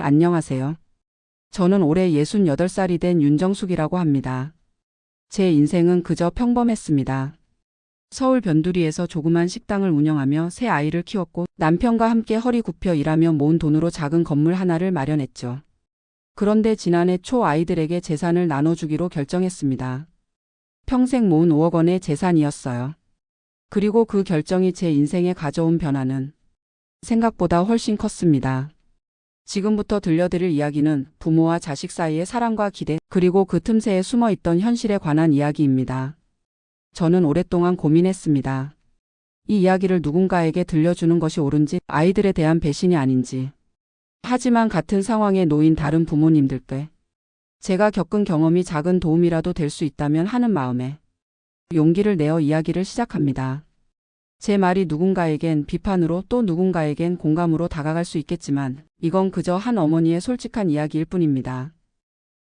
안녕하세요. 저는 올해 68살이 된 윤정숙이라고 합니다. 제 인생은 그저 평범했습니다. 서울 변두리에서 조그만 식당을 운영하며 세 아이를 키웠고 남편과 함께 허리 굽혀 일하며 모은 돈으로 작은 건물 하나를 마련했죠. 그런데 지난해 초 아이들에게 재산을 나눠주기로 결정했습니다. 평생 모은 5억 원의 재산이었어요. 그리고 그 결정이 제 인생에 가져온 변화는 생각보다 훨씬 컸습니다. 지금부터 들려드릴 이야기는 부모와 자식 사이의 사랑과 기대, 그리고 그 틈새에 숨어있던 현실에 관한 이야기입니다. 저는 오랫동안 고민했습니다. 이 이야기를 누군가에게 들려주는 것이 옳은지, 아이들에 대한 배신이 아닌지. 하지만 같은 상황에 놓인 다른 부모님들께 제가 겪은 경험이 작은 도움이라도 될 수 있다면 하는 마음에 용기를 내어 이야기를 시작합니다. 제 말이 누군가에겐 비판으로 또 누군가에겐 공감으로 다가갈 수 있겠지만 이건 그저 한 어머니의 솔직한 이야기일 뿐입니다.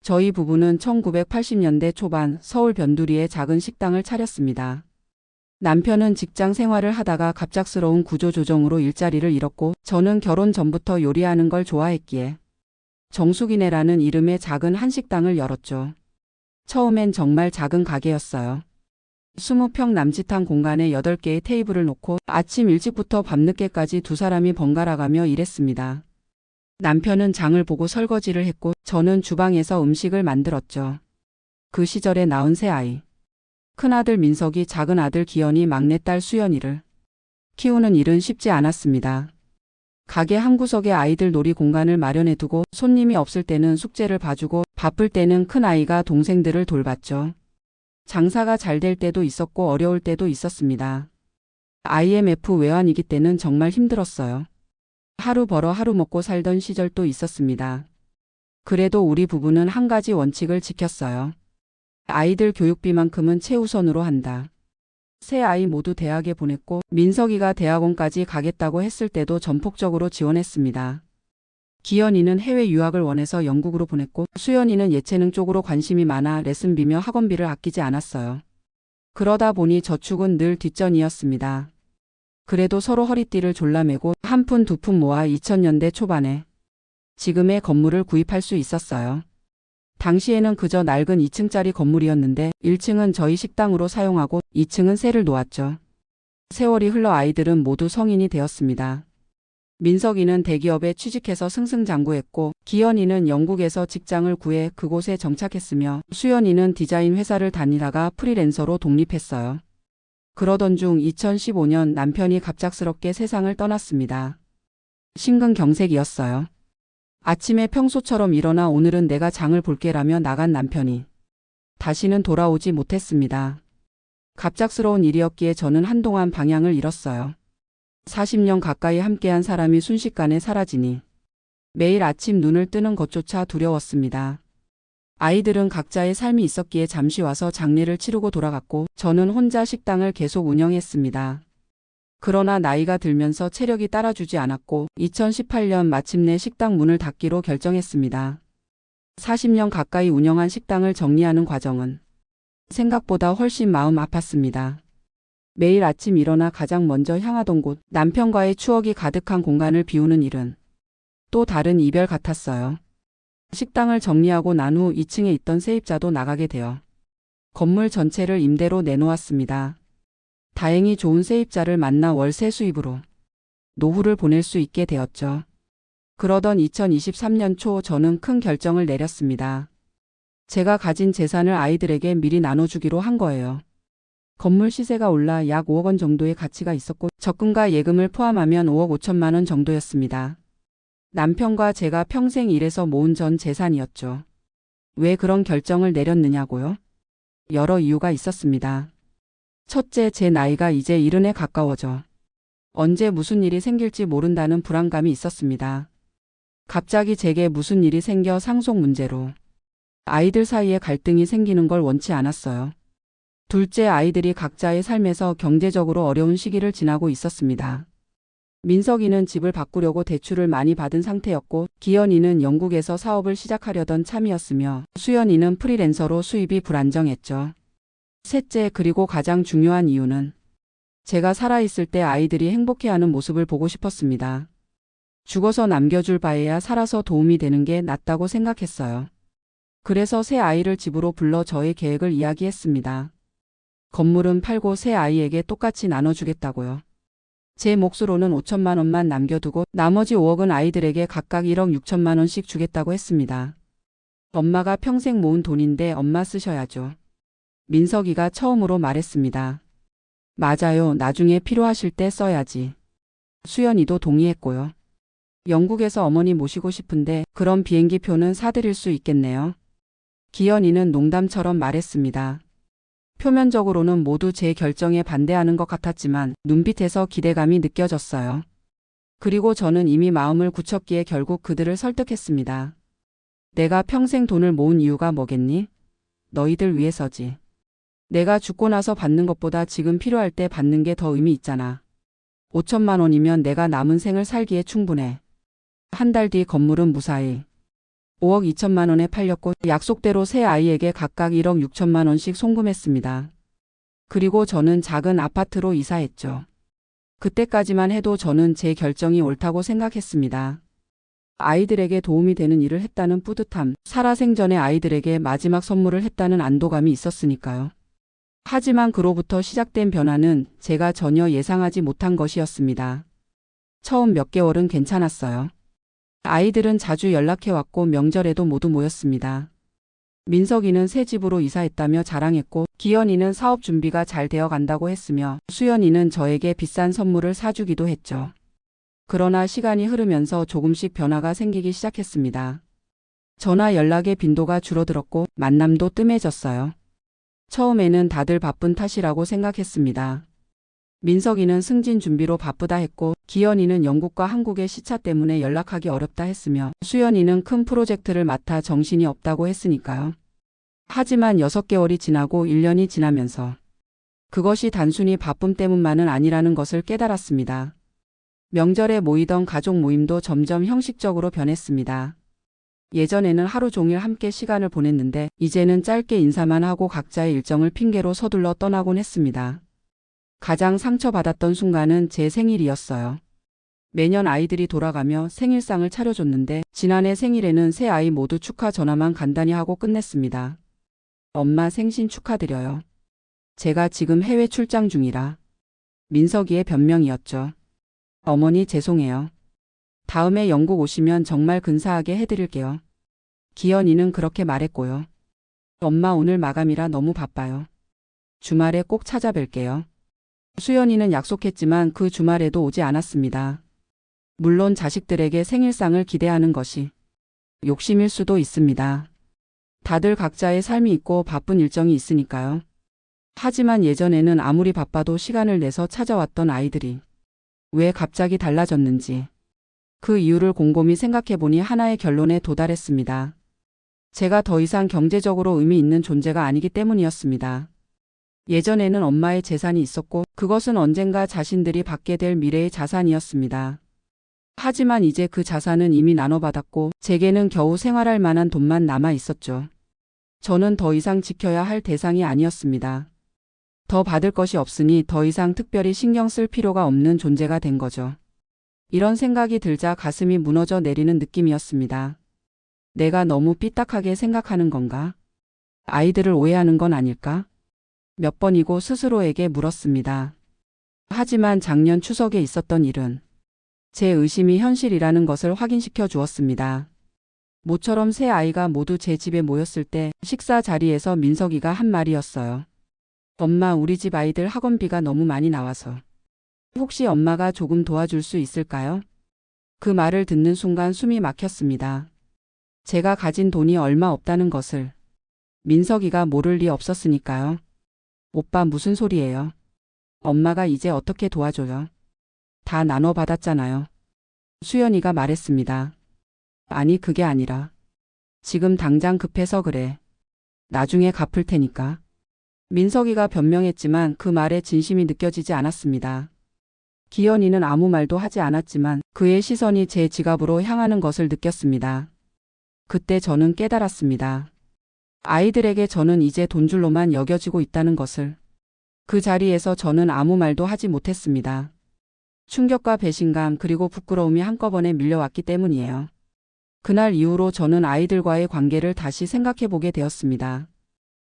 저희 부부는 1980년대 초반 서울 변두리에 작은 식당을 차렸습니다. 남편은 직장 생활을 하다가 갑작스러운 구조조정으로 일자리를 잃었고 저는 결혼 전부터 요리하는 걸 좋아했기에 정숙이네라는 이름의 작은 한식당을 열었죠. 처음엔 정말 작은 가게였어요. 20평 남짓한 공간에 8개의 테이블을 놓고 아침 일찍부터 밤늦게까지 두 사람이 번갈아가며 일했습니다. 남편은 장을 보고 설거지를 했고 저는 주방에서 음식을 만들었죠. 그 시절에 낳은 세 아이. 큰아들 민석이, 작은아들 기현이, 막내딸 수연이를 키우는 일은 쉽지 않았습니다. 가게 한 구석에 아이들 놀이 공간을 마련해 두고 손님이 없을 때는 숙제를 봐주고 바쁠 때는 큰아이가 동생들을 돌봤죠. 장사가 잘 될 때도 있었고 어려울 때도 있었습니다. IMF 외환위기 때는 정말 힘들었어요. 하루 벌어 하루 먹고 살던 시절도 있었습니다. 그래도 우리 부부는 한 가지 원칙을 지켰어요. 아이들 교육비만큼은 최우선으로 한다. 세 아이 모두 대학에 보냈고 민석이가 대학원까지 가겠다고 했을 때도 전폭적으로 지원했습니다. 기현이는 해외 유학을 원해서 영국으로 보냈고 수연이는 예체능 쪽으로 관심이 많아 레슨비며 학원비를 아끼지 않았어요. 그러다 보니 저축은 늘 뒷전이었습니다. 그래도 서로 허리띠를 졸라매고 한 푼 두 푼 모아 2000년대 초반에 지금의 건물을 구입할 수 있었어요. 당시에는 그저 낡은 2층짜리 건물이었는데 1층은 저희 식당으로 사용하고 2층은 새를 놓았죠. 세월이 흘러 아이들은 모두 성인이 되었습니다. 민석이는 대기업에 취직해서 승승장구했고 기현이는 영국에서 직장을 구해 그곳에 정착했으며 수연이는 디자인 회사를 다니다가 프리랜서로 독립했어요. 그러던 중 2015년 남편이 갑작스럽게 세상을 떠났습니다. 심근경색이었어요. 아침에 평소처럼 일어나 오늘은 내가 장을 볼게라며 나간 남편이 다시는 돌아오지 못했습니다. 갑작스러운 일이었기에 저는 한동안 방향을 잃었어요. 40년 가까이 함께한 사람이 순식간에 사라지니 매일 아침 눈을 뜨는 것조차 두려웠습니다. 아이들은 각자의 삶이 있었기에 잠시 와서 장례를 치르고 돌아갔고 저는 혼자 식당을 계속 운영했습니다. 그러나 나이가 들면서 체력이 따라주지 않았고 2018년 마침내 식당 문을 닫기로 결정했습니다. 40년 가까이 운영한 식당을 정리하는 과정은 생각보다 훨씬 마음 아팠습니다. 매일 아침 일어나 가장 먼저 향하던 곳, 남편과의 추억이 가득한 공간을 비우는 일은 또 다른 이별 같았어요. 식당을 정리하고 난 후 2층에 있던 세입자도 나가게 되어 건물 전체를 임대로 내놓았습니다. 다행히 좋은 세입자를 만나 월세 수입으로 노후를 보낼 수 있게 되었죠. 그러던 2023년 초 저는 큰 결정을 내렸습니다. 제가 가진 재산을 아이들에게 미리 나눠주기로 한 거예요. 건물 시세가 올라 약 5억 원 정도의 가치가 있었고 적금과 예금을 포함하면 5억 5천만 원 정도였습니다. 남편과 제가 평생 일해서 모은 전 재산이었죠. 왜 그런 결정을 내렸느냐고요? 여러 이유가 있었습니다. 첫째, 제 나이가 이제 70에 가까워져 언제 무슨 일이 생길지 모른다는 불안감이 있었습니다. 갑자기 제게 무슨 일이 생겨 상속 문제로 아이들 사이에 갈등이 생기는 걸 원치 않았어요. 둘째, 아이들이 각자의 삶에서 경제적으로 어려운 시기를 지나고 있었습니다. 민석이는 집을 바꾸려고 대출을 많이 받은 상태였고 기현이는 영국에서 사업을 시작하려던 참이었으며 수연이는 프리랜서로 수입이 불안정했죠. 셋째, 그리고 가장 중요한 이유는 제가 살아있을 때 아이들이 행복해하는 모습을 보고 싶었습니다. 죽어서 남겨줄 바에야 살아서 도움이 되는 게 낫다고 생각했어요. 그래서 새 아이를 집으로 불러 저의 계획을 이야기했습니다. 건물은 팔고 새 아이에게 똑같이 나눠주겠다고요. 제 몫으로는 5천만 원만 남겨두고 나머지 5억은 아이들에게 각각 1억 6천만 원씩 주겠다고 했습니다. 엄마가 평생 모은 돈인데 엄마 쓰셔야죠. 민석이가 처음으로 말했습니다. 맞아요. 나중에 필요하실 때 써야지. 수연이도 동의했고요. 영국에서 어머니 모시고 싶은데 그럼 비행기 표는 사드릴 수 있겠네요. 기현이는 농담처럼 말했습니다. 표면적으로는 모두 제 결정에 반대하는 것 같았지만 눈빛에서 기대감이 느껴졌어요. 그리고 저는 이미 마음을 굳혔기에 결국 그들을 설득했습니다. 내가 평생 돈을 모은 이유가 뭐겠니? 너희들 위해서지. 내가 죽고 나서 받는 것보다 지금 필요할 때 받는 게 더 의미 있잖아. 5천만 원이면 내가 남은 생을 살기에 충분해. 한 달 뒤 건물은 무사히 5억 2천만 원에 팔렸고 약속대로 새 아이에게 각각 1억 6천만 원씩 송금했습니다. 그리고 저는 작은 아파트로 이사했죠. 그때까지만 해도 저는 제 결정이 옳다고 생각했습니다. 아이들에게 도움이 되는 일을 했다는 뿌듯함, 살아생전에 아이들에게 마지막 선물을 했다는 안도감이 있었으니까요. 하지만 그로부터 시작된 변화는 제가 전혀 예상하지 못한 것이었습니다. 처음 몇 개월은 괜찮았어요. 아이들은 자주 연락해왔고 명절에도 모두 모였습니다. 민석이는 새 집으로 이사했다며 자랑했고 기현이는 사업 준비가 잘 되어 간다고 했으며 수연이는 저에게 비싼 선물을 사주기도 했죠. 그러나 시간이 흐르면서 조금씩 변화가 생기기 시작했습니다. 전화 연락의 빈도가 줄어들었고 만남도 뜸해졌어요. 처음에는 다들 바쁜 탓이라고 생각했습니다. 민석이는 승진 준비로 바쁘다 했고 기현이는 영국과 한국의 시차 때문에 연락하기 어렵다 했으며 수연이는 큰 프로젝트를 맡아 정신이 없다고 했으니까요. 하지만 6개월이 지나고 1년이 지나면서 그것이 단순히 바쁨 때문만은 아니라는 것을 깨달았습니다. 명절에 모이던 가족 모임도 점점 형식적으로 변했습니다. 예전에는 하루 종일 함께 시간을 보냈는데 이제는 짧게 인사만 하고 각자의 일정을 핑계로 서둘러 떠나곤 했습니다. 가장 상처받았던 순간은 제 생일이었어요. 매년 아이들이 돌아가며 생일상을 차려줬는데 지난해 생일에는 세 아이 모두 축하 전화만 간단히 하고 끝냈습니다. 엄마 생신 축하드려요. 제가 지금 해외 출장 중이라. 민석이의 변명이었죠. 어머니 죄송해요. 다음에 영국 오시면 정말 근사하게 해드릴게요. 기현이는 그렇게 말했고요. 엄마 오늘 마감이라 너무 바빠요. 주말에 꼭 찾아뵐게요. 수연이는 약속했지만 그 주말에도 오지 않았습니다. 물론 자식들에게 생일상을 기대하는 것이 욕심일 수도 있습니다. 다들 각자의 삶이 있고 바쁜 일정이 있으니까요. 하지만 예전에는 아무리 바빠도 시간을 내서 찾아왔던 아이들이 왜 갑자기 달라졌는지 그 이유를 곰곰이 생각해보니 하나의 결론에 도달했습니다. 제가 더 이상 경제적으로 의미 있는 존재가 아니기 때문이었습니다. 예전에는 엄마의 재산이 있었고 그것은 언젠가 자신들이 받게 될 미래의 자산이었습니다. 하지만 이제 그 자산은 이미 나눠받았고 제게는 겨우 생활할 만한 돈만 남아 있었죠. 저는 더 이상 지켜야 할 대상이 아니었습니다. 더 받을 것이 없으니 더 이상 특별히 신경 쓸 필요가 없는 존재가 된 거죠. 이런 생각이 들자 가슴이 무너져 내리는 느낌이었습니다. 내가 너무 삐딱하게 생각하는 건가? 아이들을 오해하는 건 아닐까? 몇 번이고 스스로에게 물었습니다. 하지만 작년 추석에 있었던 일은 제 의심이 현실이라는 것을 확인시켜 주었습니다. 모처럼 세 아이가 모두 제 집에 모였을 때 식사 자리에서 민석이가 한 말이었어요. 엄마, 우리 집 아이들 학원비가 너무 많이 나와서 혹시 엄마가 조금 도와줄 수 있을까요? 그 말을 듣는 순간 숨이 막혔습니다. 제가 가진 돈이 얼마 없다는 것을 민석이가 모를 리 없었으니까요. 오빠 무슨 소리예요? 엄마가 이제 어떻게 도와줘요? 다 나눠받았잖아요. 수연이가 말했습니다. 아니 그게 아니라 지금 당장 급해서 그래. 나중에 갚을 테니까. 민석이가 변명했지만 그 말에 진심이 느껴지지 않았습니다. 기현이는 아무 말도 하지 않았지만 그의 시선이 제 지갑으로 향하는 것을 느꼈습니다. 그때 저는 깨달았습니다. 아이들에게 저는 이제 돈줄로만 여겨지고 있다는 것을. 그 자리에서 저는 아무 말도 하지 못했습니다. 충격과 배신감 그리고 부끄러움이 한꺼번에 밀려왔기 때문이에요. 그날 이후로 저는 아이들과의 관계를 다시 생각해 보게 되었습니다.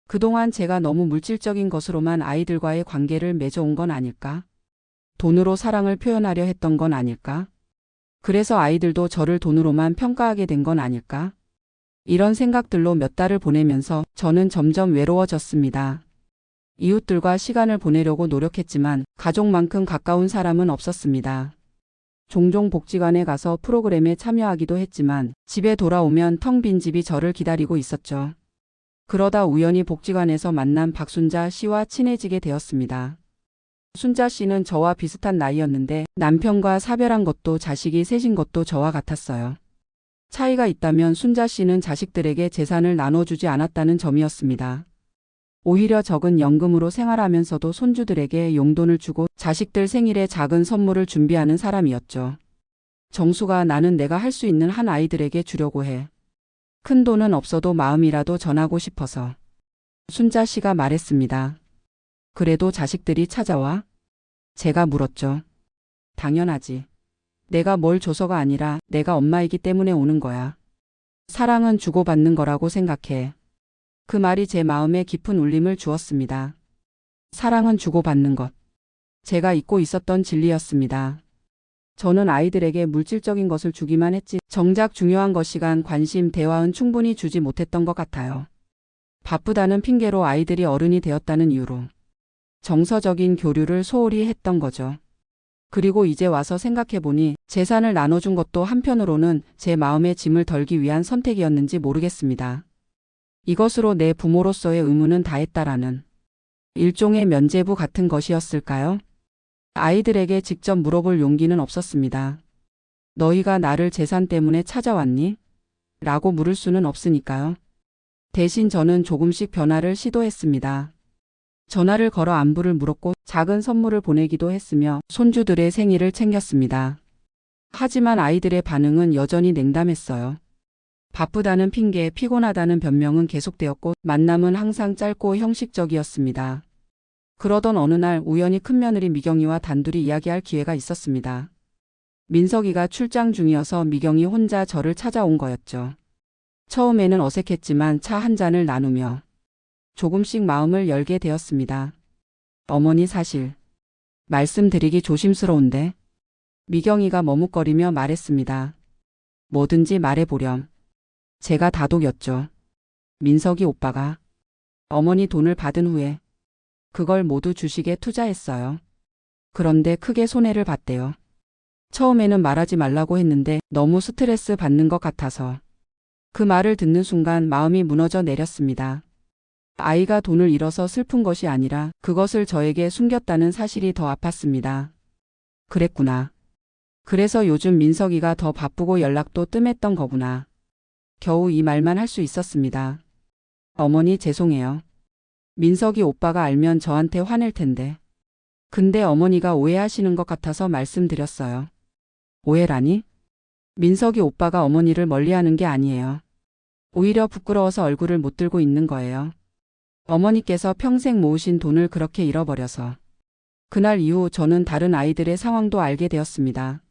그동안 제가 너무 물질적인 것으로만 아이들과의 관계를 맺어온 건 아닐까? 돈으로 사랑을 표현하려 했던 건 아닐까? 그래서 아이들도 저를 돈으로만 평가하게 된 건 아닐까? 이런 생각들로 몇 달을 보내면서 저는 점점 외로워졌습니다. 이웃들과 시간을 보내려고 노력했지만 가족만큼 가까운 사람은 없었습니다. 종종 복지관에 가서 프로그램에 참여하기도 했지만 집에 돌아오면 텅 빈 집이 저를 기다리고 있었죠. 그러다 우연히 복지관에서 만난 박순자 씨와 친해지게 되었습니다. 순자 씨는 저와 비슷한 나이였는데 남편과 사별한 것도 자식이 셋인 것도 저와 같았어요. 차이가 있다면 순자 씨는 자식들에게 재산을 나눠주지 않았다는 점이었습니다. 오히려 적은 연금으로 생활하면서도 손주들에게 용돈을 주고 자식들 생일에 작은 선물을 준비하는 사람이었죠. 정수가 나는 내가 할 수 있는 한 아이들에게 주려고 해. 큰 돈은 없어도 마음이라도 전하고 싶어서. 순자 씨가 말했습니다. 그래도 자식들이 찾아와? 제가 물었죠. 당연하지. 내가 뭘 줘서가 아니라 내가 엄마이기 때문에 오는 거야. 사랑은 주고받는 거라고 생각해. 그 말이 제 마음에 깊은 울림을 주었습니다. 사랑은 주고받는 것. 제가 잊고 있었던 진리였습니다. 저는 아이들에게 물질적인 것을 주기만 했지 정작 중요한 것 시간, 관심, 대화는 충분히 주지 못했던 것 같아요. 바쁘다는 핑계로 아이들이 어른이 되었다는 이유로 정서적인 교류를 소홀히 했던 거죠. 그리고 이제 와서 생각해보니 재산을 나눠준 것도 한편으로는 제 마음의 짐을 덜기 위한 선택이었는지 모르겠습니다. 이것으로 내 부모로서의 의무는 다했다라는 일종의 면죄부 같은 것이었을까요? 아이들에게 직접 물어볼 용기는 없었습니다. 너희가 나를 재산 때문에 찾아왔니? 라고 물을 수는 없으니까요. 대신 저는 조금씩 변화를 시도했습니다. 전화를 걸어 안부를 물었고 작은 선물을 보내기도 했으며 손주들의 생일을 챙겼습니다. 하지만 아이들의 반응은 여전히 냉담했어요. 바쁘다는 핑계, 피곤하다는 변명은 계속되었고 만남은 항상 짧고 형식적이었습니다. 그러던 어느 날 우연히 큰며느리 미경이와 단둘이 이야기할 기회가 있었습니다. 민석이가 출장 중이어서 미경이 혼자 저를 찾아온 거였죠. 처음에는 어색했지만 차 한 잔을 나누며 조금씩 마음을 열게 되었습니다. 어머니 사실 말씀드리기 조심스러운데 미경이가 머뭇거리며 말했습니다. 뭐든지 말해보렴. 제가 다독였죠. 민석이 오빠가 어머니 돈을 받은 후에 그걸 모두 주식에 투자했어요. 그런데 크게 손해를 봤대요. 처음에는 말하지 말라고 했는데 너무 스트레스 받는 것 같아서. 그 말을 듣는 순간 마음이 무너져 내렸습니다. 아이가 돈을 잃어서 슬픈 것이 아니라 그것을 저에게 숨겼다는 사실이 더 아팠습니다. 그랬구나. 그래서 요즘 민석이가 더 바쁘고 연락도 뜸했던 거구나. 겨우 이 말만 할 수 있었습니다. 어머니 죄송해요. 민석이 오빠가 알면 저한테 화낼 텐데. 근데 어머니가 오해하시는 것 같아서 말씀드렸어요. 오해라니? 민석이 오빠가 어머니를 멀리하는 게 아니에요. 오히려 부끄러워서 얼굴을 못 들고 있는 거예요. 어머니께서 평생 모으신 돈을 그렇게 잃어버려서. 그날 이후 저는 다른 아이들의 상황도 알게 되었습니다.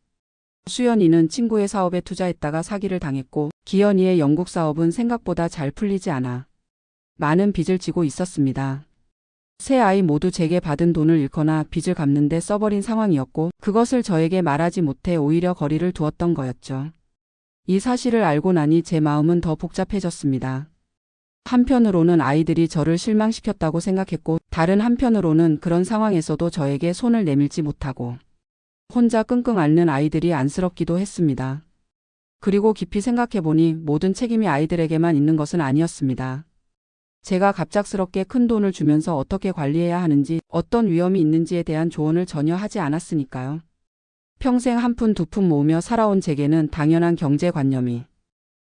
수연이는 친구의 사업에 투자했다가 사기를 당했고 기현이의 영국 사업은 생각보다 잘 풀리지 않아 많은 빚을 지고 있었습니다. 세 아이 모두 제게 받은 돈을 잃거나 빚을 갚는 데 써버린 상황이었고 그것을 저에게 말하지 못해 오히려 거리를 두었던 거였죠. 이 사실을 알고 나니 제 마음은 더 복잡해졌습니다. 한편으로는 아이들이 저를 실망시켰다고 생각했고 다른 한편으로는 그런 상황에서도 저에게 손을 내밀지 못하고 혼자 끙끙 앓는 아이들이 안쓰럽기도 했습니다. 그리고 깊이 생각해보니 모든 책임이 아이들에게만 있는 것은 아니었습니다. 제가 갑작스럽게 큰 돈을 주면서 어떻게 관리해야 하는지 어떤 위험이 있는지에 대한 조언을 전혀 하지 않았으니까요. 평생 한 푼 두 푼 모으며 살아온 제게는 당연한 경제관념이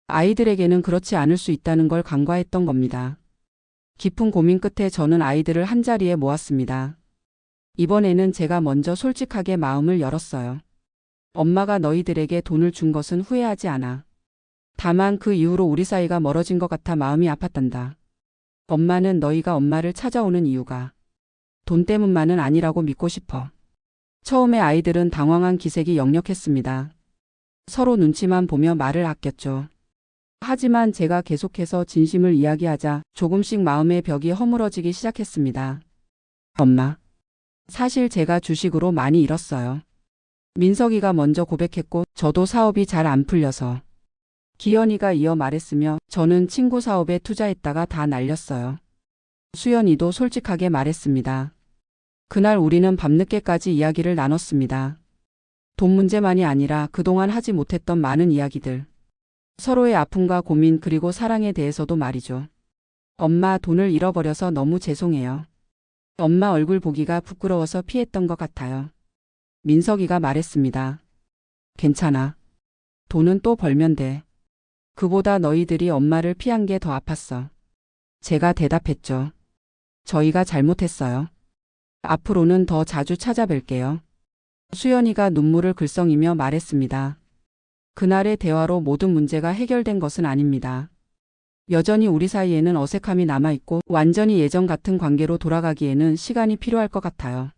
아이들에게는 그렇지 않을 수 있다는 걸 간과했던 겁니다. 깊은 고민 끝에 저는 아이들을 한자리에 모았습니다. 이번에는 제가 먼저 솔직하게 마음을 열었어요. 엄마가 너희들에게 돈을 준 것은 후회하지 않아. 다만 그 이후로 우리 사이가 멀어진 것 같아 마음이 아팠단다. 엄마는 너희가 엄마를 찾아오는 이유가 돈 때문만은 아니라고 믿고 싶어. 처음에 아이들은 당황한 기색이 역력했습니다. 서로 눈치만 보며 말을 아꼈죠. 하지만 제가 계속해서 진심을 이야기하자 조금씩 마음의 벽이 허물어지기 시작했습니다. 엄마, 사실 제가 주식으로 많이 잃었어요. 민석이가 먼저 고백했고 저도 사업이 잘 안 풀려서. 기현이가 이어 말했으며 저는 친구 사업에 투자했다가 다 날렸어요. 수연이도 솔직하게 말했습니다. 그날 우리는 밤늦게까지 이야기를 나눴습니다. 돈 문제만이 아니라 그동안 하지 못했던 많은 이야기들. 서로의 아픔과 고민 그리고 사랑에 대해서도 말이죠. 엄마, 돈을 잃어버려서 너무 죄송해요. 엄마 얼굴 보기가 부끄러워서 피했던 것 같아요. 민석이가 말했습니다. 괜찮아. 돈은 또 벌면 돼. 그보다 너희들이 엄마를 피한 게 더 아팠어. 제가 대답했죠. 저희가 잘못했어요. 앞으로는 더 자주 찾아뵐게요. 수연이가 눈물을 글썽이며 말했습니다. 그날의 대화로 모든 문제가 해결된 것은 아닙니다. 여전히 우리 사이에는 어색함이 남아있고 완전히 예전 같은 관계로 돌아가기에는 시간이 필요할 것 같아요.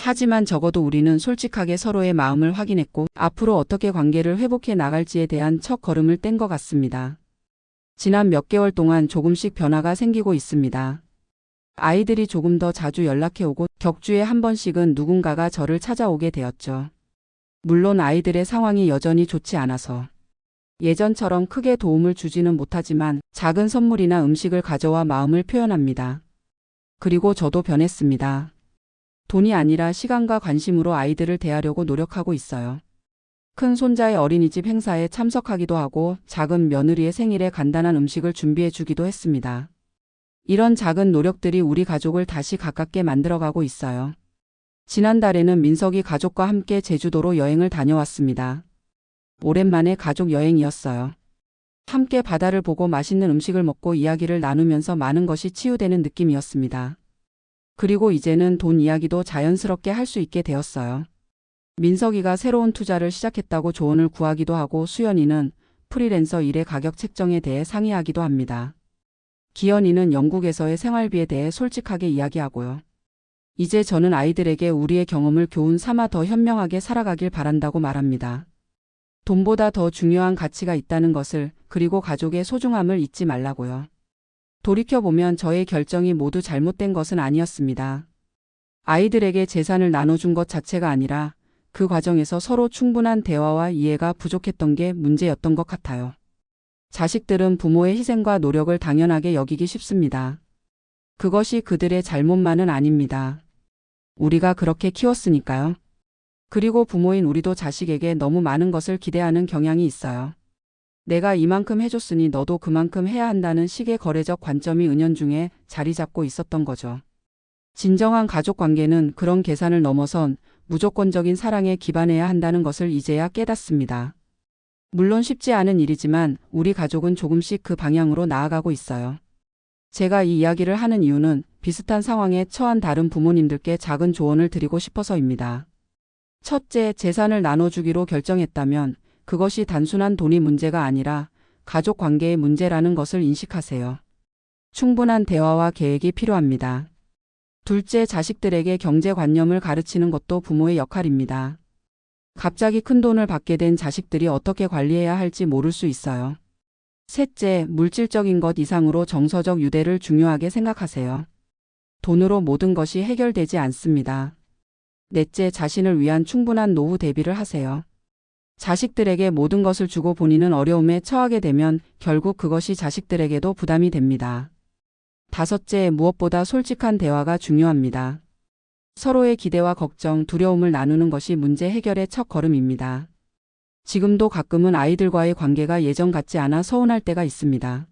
하지만 적어도 우리는 솔직하게 서로의 마음을 확인했고 앞으로 어떻게 관계를 회복해 나갈지에 대한 첫 걸음을 뗀 것 같습니다. 지난 몇 개월 동안 조금씩 변화가 생기고 있습니다. 아이들이 조금 더 자주 연락해 오고 격주에 한 번씩은 누군가가 저를 찾아오게 되었죠. 물론 아이들의 상황이 여전히 좋지 않아서 예전처럼 크게 도움을 주지는 못하지만 작은 선물이나 음식을 가져와 마음을 표현합니다. 그리고 저도 변했습니다. 돈이 아니라 시간과 관심으로 아이들을 대하려고 노력하고 있어요. 큰 손자의 어린이집 행사에 참석하기도 하고 작은 며느리의 생일에 간단한 음식을 준비해 주기도 했습니다. 이런 작은 노력들이 우리 가족을 다시 가깝게 만들어가고 있어요. 지난달에는 민석이 가족과 함께 제주도로 여행을 다녀왔습니다. 오랜만에 가족 여행이었어요. 함께 바다를 보고 맛있는 음식을 먹고 이야기를 나누면서 많은 것이 치유되는 느낌이었습니다. 그리고 이제는 돈 이야기도 자연스럽게 할 수 있게 되었어요. 민석이가 새로운 투자를 시작했다고 조언을 구하기도 하고 수연이는 프리랜서 일의 가격 책정에 대해 상의하기도 합니다. 기현이는 영국에서의 생활비에 대해 솔직하게 이야기하고요. 이제 저는 아이들에게 우리의 경험을 교훈 삼아 더 현명하게 살아가길 바란다고 말합니다. 돈보다 더 중요한 가치가 있다는 것을, 그리고 가족의 소중함을 잊지 말라고요. 돌이켜보면 저의 결정이 모두 잘못된 것은 아니었습니다. 아이들에게 재산을 나눠준 것 자체가 아니라 그 과정에서 서로 충분한 대화와 이해가 부족했던 게 문제였던 것 같아요. 자식들은 부모의 희생과 노력을 당연하게 여기기 쉽습니다. 그것이 그들의 잘못만은 아닙니다. 우리가 그렇게 키웠으니까요. 그리고 부모인 우리도 자식에게 너무 많은 것을 기대하는 경향이 있어요. 내가 이만큼 해줬으니 너도 그만큼 해야 한다는 식의 거래적 관점이 은연중에 자리 잡고 있었던 거죠. 진정한 가족 관계는 그런 계산을 넘어선 무조건적인 사랑에 기반해야 한다는 것을 이제야 깨닫습니다. 물론 쉽지 않은 일이지만 우리 가족은 조금씩 그 방향으로 나아가고 있어요. 제가 이 이야기를 하는 이유는 비슷한 상황에 처한 다른 부모님들께 작은 조언을 드리고 싶어서입니다. 첫째, 재산을 나눠주기로 결정했다면 그것이 단순한 돈이 문제가 아니라 가족 관계의 문제라는 것을 인식하세요. 충분한 대화와 계획이 필요합니다. 둘째, 자식들에게 경제관념을 가르치는 것도 부모의 역할입니다. 갑자기 큰 돈을 받게 된 자식들이 어떻게 관리해야 할지 모를 수 있어요. 셋째, 물질적인 것 이상으로 정서적 유대를 중요하게 생각하세요. 돈으로 모든 것이 해결되지 않습니다. 넷째, 자신을 위한 충분한 노후 대비를 하세요. 자식들에게 모든 것을 주고 본인은 어려움에 처하게 되면 결국 그것이 자식들에게도 부담이 됩니다. 다섯째, 무엇보다 솔직한 대화가 중요합니다. 서로의 기대와 걱정, 두려움을 나누는 것이 문제 해결의 첫 걸음입니다. 지금도 가끔은 아이들과의 관계가 예전 같지 않아 서운할 때가 있습니다.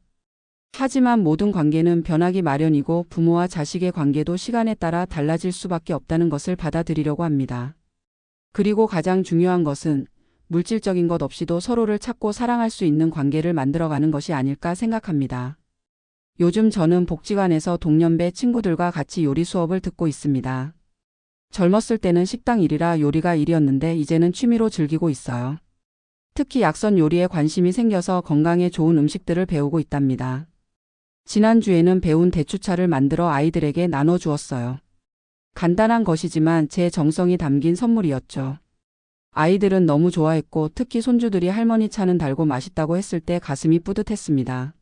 하지만 모든 관계는 변하기 마련이고 부모와 자식의 관계도 시간에 따라 달라질 수밖에 없다는 것을 받아들이려고 합니다. 그리고 가장 중요한 것은 물질적인 것 없이도 서로를 찾고 사랑할 수 있는 관계를 만들어가는 것이 아닐까 생각합니다. 요즘 저는 복지관에서 동년배 친구들과 같이 요리 수업을 듣고 있습니다. 젊었을 때는 식당 일이라 요리가 일이었는데 이제는 취미로 즐기고 있어요. 특히 약선 요리에 관심이 생겨서 건강에 좋은 음식들을 배우고 있답니다. 지난주에는 배운 대추차를 만들어 아이들에게 나눠주었어요. 간단한 것이지만 제 정성이 담긴 선물이었죠. 아이들은 너무 좋아했고 특히 손주들이 할머니 차는 달고 맛있다고 했을 때 가슴이 뿌듯했습니다.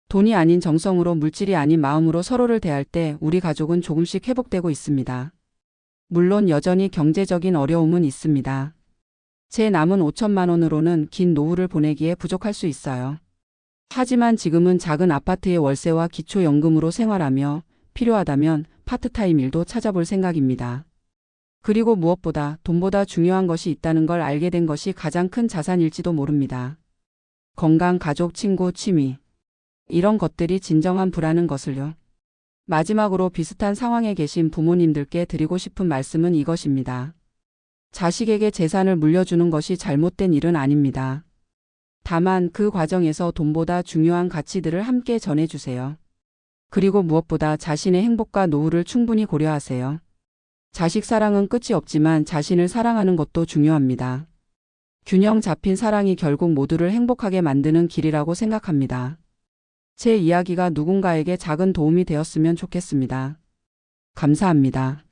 돈이 아닌 정성으로 물질이 아닌 마음으로 서로를 대할 때 우리 가족은 조금씩 회복되고 있습니다. 물론 여전히 경제적인 어려움은 있습니다. 제 남은 5천만 원으로는 긴 노후를 보내기에 부족할 수 있어요. 하지만 지금은 작은 아파트의 월세와 기초연금으로 생활하며 필요하다면 파트타임 일도 찾아볼 생각입니다. 그리고 무엇보다 돈보다 중요한 것이 있다는 걸 알게 된 것이 가장 큰 자산일지도 모릅니다. 건강, 가족, 친구, 취미. 이런 것들이 진정한 부라는 것을요. 마지막으로 비슷한 상황에 계신 부모님들께 드리고 싶은 말씀은 이것입니다. 자식에게 재산을 물려주는 것이 잘못된 일은 아닙니다. 다만 그 과정에서 돈보다 중요한 가치들을 함께 전해주세요. 그리고 무엇보다 자신의 행복과 노후를 충분히 고려하세요. 자식 사랑은 끝이 없지만 자신을 사랑하는 것도 중요합니다. 균형 잡힌 사랑이 결국 모두를 행복하게 만드는 길이라고 생각합니다. 제 이야기가 누군가에게 작은 도움이 되었으면 좋겠습니다. 감사합니다.